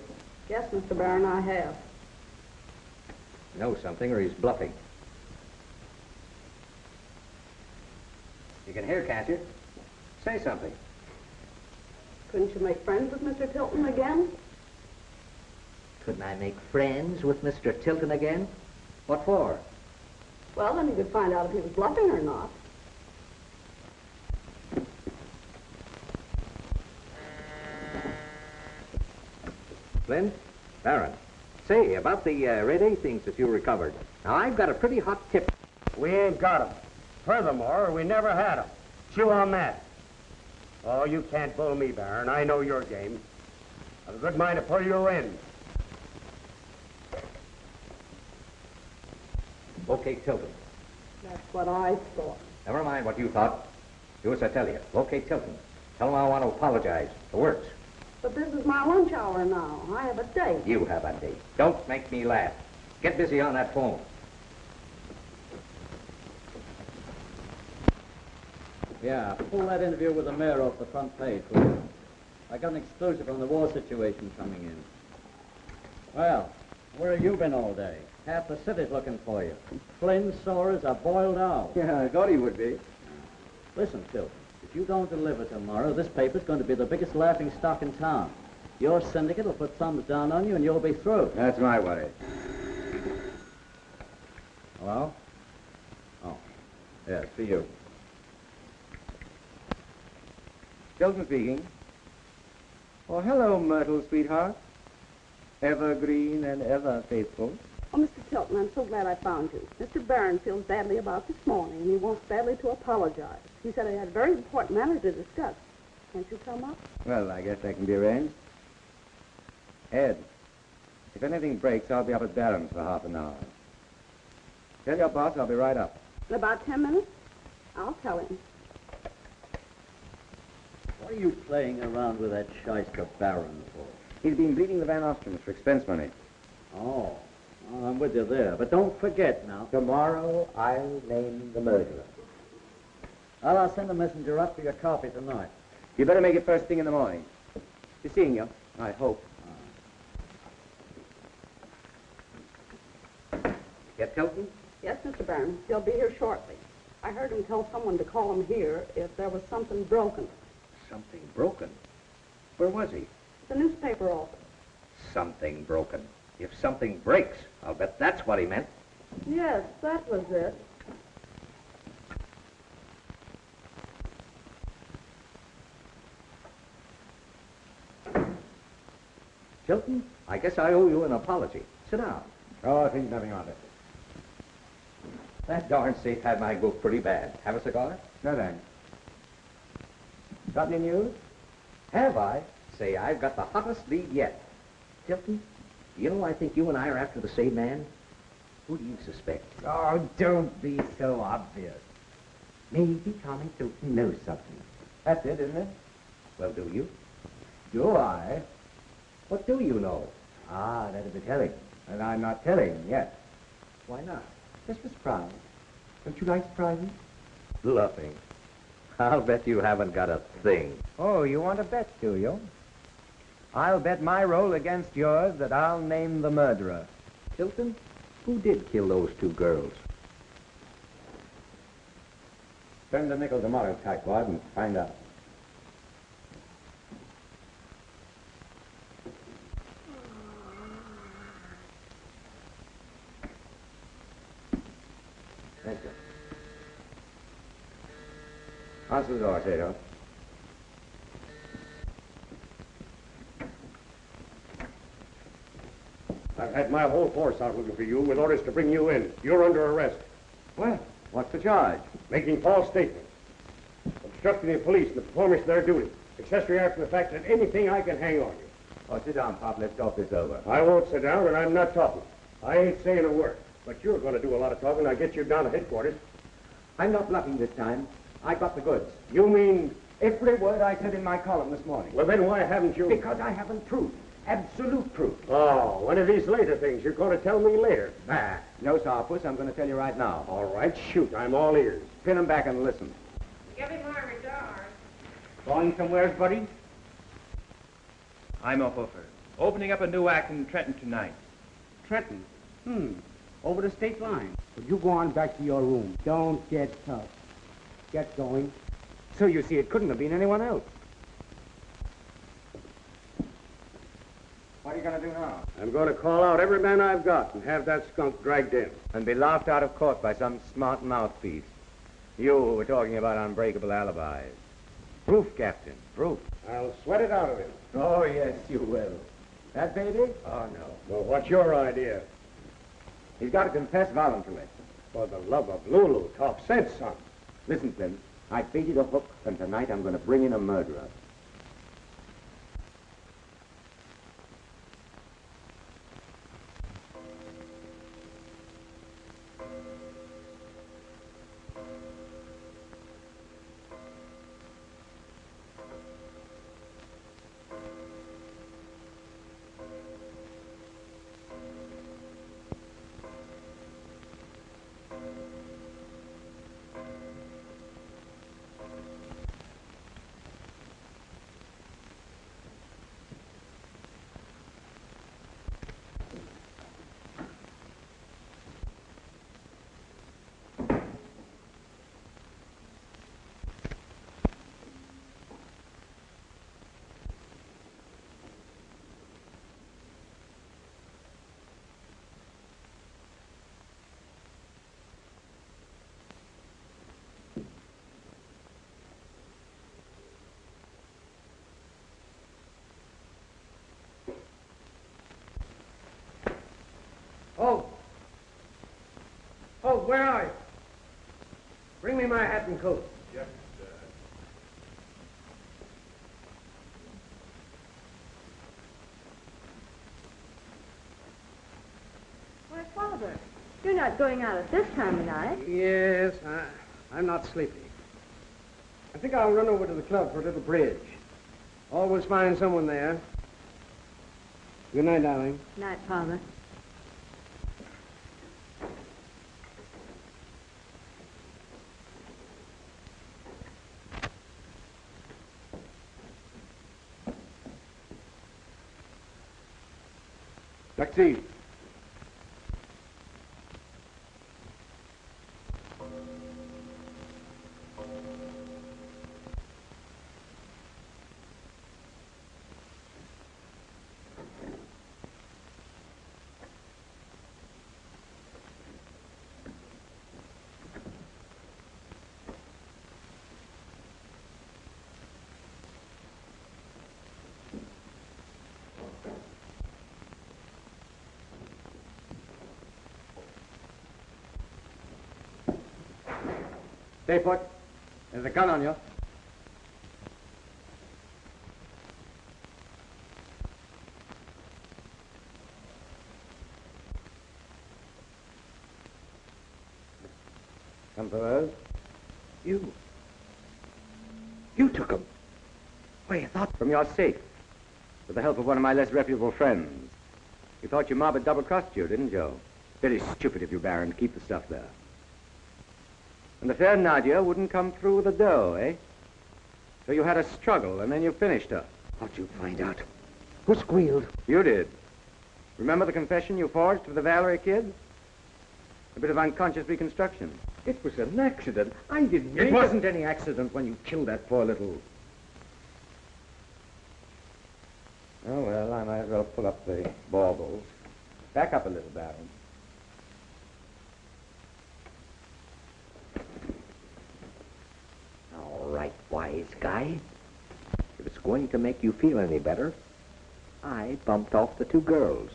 Yes, Mr. Barron, I have. Knows something or he's bluffing. You can hear, can't you? Say something. Couldn't you make friends with Mr. Tilton again? Couldn't I make friends with Mr. Tilton again? What for? Well, then you could find out if he was bluffing or not. Flynn? Barron. Say, about the Red A things that you recovered. Now, I've got a pretty hot tip. We ain't got 'em. Furthermore, we never had 'em. Chew on that. Oh, you can't bull me, Barron. I know your game. I've a good mind to pull you in. Locate Tilton. That's what I thought. Never mind what you thought. Do as I tell you. Locate Tilton. Tell him I want to apologize. The works. But this is my lunch hour now. I have a date. You have a date. Don't make me laugh. Get busy on that phone. Yeah, pull that interview with the mayor off the front page, will you? I got an exclusive on the war situation coming in. Well, where have you been all day? Half the city's looking for you. Flynn's sore as a boiled owl. Yeah, I thought he would be. Listen, Tilton, if you don't deliver tomorrow, this paper's going to be the biggest laughing stock in town. Your syndicate will put thumbs down on you and you'll be through. That's my worry. Hello? Oh, yes, for you. Tilton speaking. Oh, hello, Myrtle, sweetheart. Ever green and ever faithful. Oh, Mr. Tilton, I'm so glad I found you. Mr. Barron feels badly about this morning, and he wants badly to apologize. He said he had a very important matter to discuss. Can't you come up? Well, I guess that can be arranged. Ed, if anything breaks, I'll be up at Barron's for half an hour. Tell your boss I'll be right up. In about 10 minutes? I'll tell him. What are you playing around with that shyster Barron for? He's been bleeding the Van Ostrums for expense money. Oh, well, I'm with you there. But don't forget now. Tomorrow, I'll name the murderer. Well, I'll send a messenger up for your coffee tonight. You better make it first thing in the morning. Be seeing you, I hope. Get Tilton? Yes, Mr. Barron. He'll be here shortly. I heard him tell someone to call him here if there was something broken. Something broken? Where was he? The newspaper office. Something broken. If something breaks, I'll bet that's what he meant. Yes, that was it. Tilton, I guess I owe you an apology. Sit down. Oh, I think nothing of it. That darn safe had my book pretty bad. Have a cigar? No, thanks. Got any news? Have I? Say, I've got the hottest lead yet. Tilton, you know, I think you and I are after the same man. Who do you suspect? Oh, don't be so obvious. Maybe Tommy Tilton knows something. That's it, isn't it? Well, do you? Do I? What do you know? Ah, that'd be telling. And I'm not telling yet. Why not? Just for surprise. Don't you like surprises? Bluffing. I'll bet you haven't got a thing. Oh, you want to bet, do you? I'll bet my roll against yours that I'll name the murderer. Tilton, who did kill those two girls? Spend a nickel tomorrow, tightwad, and find out. Thank you. Answer the door, Tato. I've had my whole force out looking for you with orders to bring you in. You're under arrest. Well, what's the charge? Making false statements. Obstructing the police in the performance of their duty. Accessory after the fact that anything I can hang on you. Oh, sit down, Pop. Let's talk this over. I won't sit down, and I'm not talking. I ain't saying a word. But you're going to do a lot of talking. I'll get you down to headquarters. I'm not bluffing this time. I got the goods. You mean... Every word I said in my column this morning. Well, then why haven't you... Because I haven't proof. Absolute proof. Oh, one of these later things you're going to tell me later. Bah. No, Sarpus, I'm going to tell you right now. All right, shoot. I'm all ears. Pin him back and listen. Give him my regards. Going somewhere, buddy? I'm a hoofer. Opening up a new act in Trenton tonight. Trenton? Over the state line. Well, you go on back to your room. Don't get tough. Get going. So you see, it couldn't have been anyone else. What are you going to do now? I'm going to call out every man I've got and have that skunk dragged in. And be laughed out of court by some smart mouthpiece. You who were talking about unbreakable alibis. Proof, Captain, proof. I'll sweat it out of him. Oh, yes, you will. That baby? Oh, no. Well, what's your idea? He's got to confess voluntarily. For the love of Lulu, talk sense, son. Listen, Flint, I baited a hook, and tonight I'm going to bring in a murderer. Oh, where are you? Bring me my hat and coat. Yes, sir. Why, Father, you're not going out at this time of night. Yes, I'm not sleepy. I think I'll run over to the club for a little bridge. Always find someone there. Good night, darling. Night, Father. Taxi. Stay put. There's a gun on you. Come to us. You took him. Why, you thought from your safe. With the help of one of my less reputable friends. You thought your mob had double-crossed you, didn't you? Very stupid of you, Baron, to keep the stuff there. And the fair Nadia wouldn't come through with the dough, eh? So you had a struggle, and then you finished her. How'd you find out? Who squealed? You did. Remember the confession you forged for the Valerie kid? A bit of unconscious reconstruction. It was an accident. I didn't mean It wasn't any accident when you killed that poor little... Oh, well, I might as well pull up the baubles. Back up a little, Baron. All right, wise guy. If it's going to make you feel any better, I bumped off the two girls.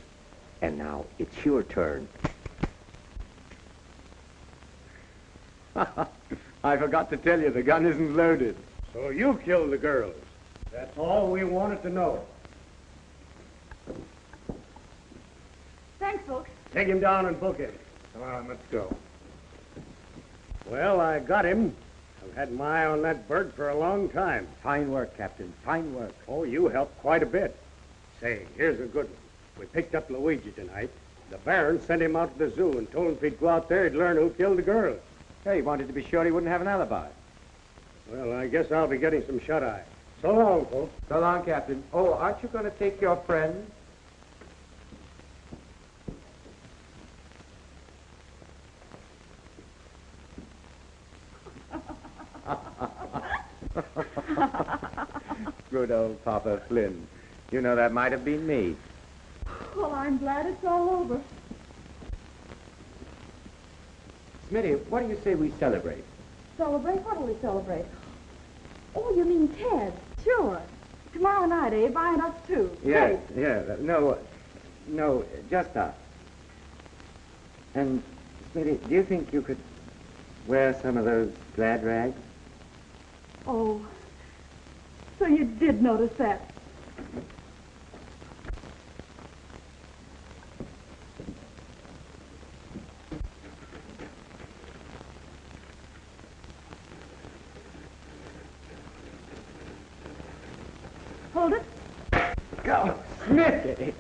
And now it's your turn. I forgot to tell you, the gun isn't loaded. So you killed the girls. That's all we wanted to know. Thanks, folks. Take him down and book him. Come on, let's go. Well, I got him. I've had my eye on that bird for a long time. Fine work, Captain. Fine work. Oh, you helped quite a bit. Say, here's a good one. We picked up Luigi tonight. The Baron sent him out to the zoo and told him if he'd go out there, he'd learn who killed the girls. Hey, he wanted to be sure he wouldn't have an alibi. Well, I guess I'll be getting some shut-eye. So long, folks. So long, Captain. Oh, aren't you going to take your friend? Good old Papa Flynn. You know, that might have been me. Well, I'm glad it's all over. Smitty, what do you say we celebrate? Celebrate? What'll we celebrate? Oh, you mean Ted? Sure. Tomorrow night, Abe, I and us too. Yes, yeah. No, just us. And, Smitty, do you think you could wear some of those glad rags? Oh, so you did notice that. Hold it. Go, Smitty.